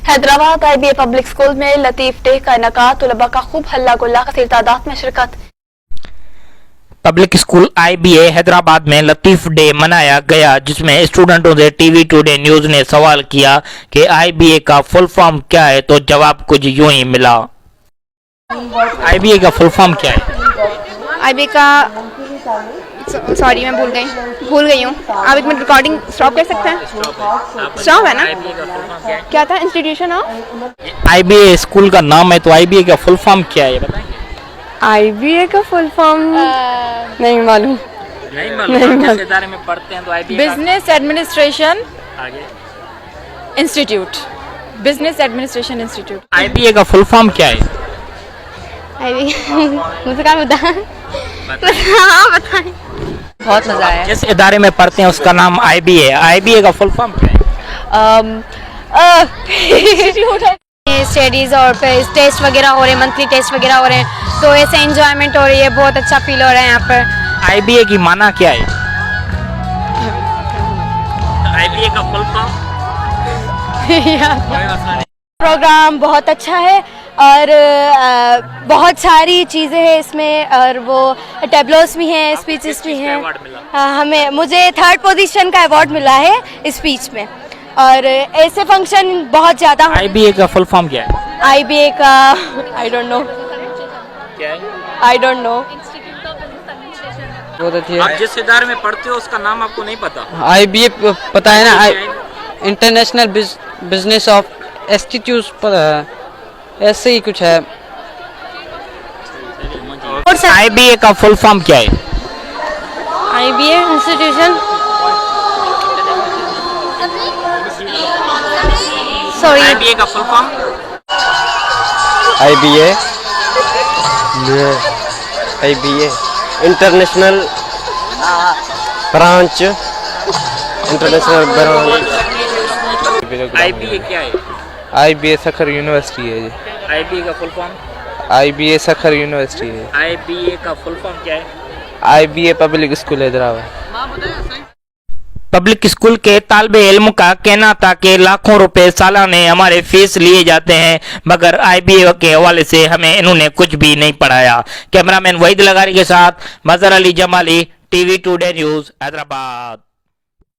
Hyderabad IBA public school में Latif day का इनकाद, तलबा का खूब हल्ला गुल्ला, कसीर तादाद में शिरकत। पब्लिक स्कूल IBA हैदराबाद में लतीफ डे मनाया गया, जिसमें स्टूडेंटों से टीवी टुडे न्यूज ने सवाल किया कि IBA का फुल फॉर्म क्या है, तो जवाब कुछ यूं ही मिला। IBA का फुल फॉर्म क्या है? IBA का सॉरी मैं भूल गई हूँ। आप एक मिनट रिकॉर्डिंग स्टॉप कर सकते हैं? स्टॉप है ना? क्या था? इंस्टीट्यूशन ऑफ IBA स्कूल का नाम है, तो IBA का फुल फॉर्म क्या है, बताएंगे? IBA का फुल फॉर्म नहीं मालूम। जिस इदारे में पढ़ते हैं तो IBA बिजनेस एडमिनिस्ट्रेशन आगे institute, business administration institute. IBA का फुल फॉर्म क्या है? मुझे क्या पता? हाँ बताएं। बहुत मजा आया। जिस इदारे में पढ़ते हैं उसका नाम IBA है। IBA का फुल फॉर्म क्या है? स्टडीज और टेस्ट वगैरह हो रहे हैं, मंथली टेस्ट वगैरह हो रहे हैं, तो ऐसे एंजॉयमेंट हो रही है, बहुत अच्छा फील हो रहा है यहाँ पर। IBA की माना क्या है? IBA का फुल फॉर्म प्रोग्राम बहुत अच्छा है और बहुत सारी चीज़ें हैं इसमें, और वो टेबलोस भी हैं, स्पीचेस भी हैं। मुझे 3rd पोजीशन का अवार्ड मिला है स्पीच में, और ऐसे फंक्शन बहुत ज़्यादा। IBA का फुल फॉर्म क्या है? IBA का आई डोंट नो। क्या है? I don't know. बहुत अच्छी आप है। जिस इदारे में पढ़ते हो उसका नाम आपको नहीं पता? IBA पता है ना, इंटरनेशनल बिजनेस ऑफ इंस्टीट्यूट, ऐसे ही कुछ है। IBA का फुल फॉर्म क्या है? IBA institution, sorry. IBA का full form IBA international branch, IBA क्या है? IBA सखर यूनिवर्सिटी है जी। IBA का full form? IBA Sukkur university है। IBA का फुल फॉर्म क्या है? IBA public school Hyderabad. Public school के तालिबे इल्म का कहना था कि लाखों रुपए सालाने हमारे फीस लिए जाते हैं, मगर IBA के हवाले से हमें इन्होंने कुछ भी नहीं पढ़ाया। कैमरामैन वहीद लगारी के साथ Mazhar Ali Jamali, TV today news Hyderabad.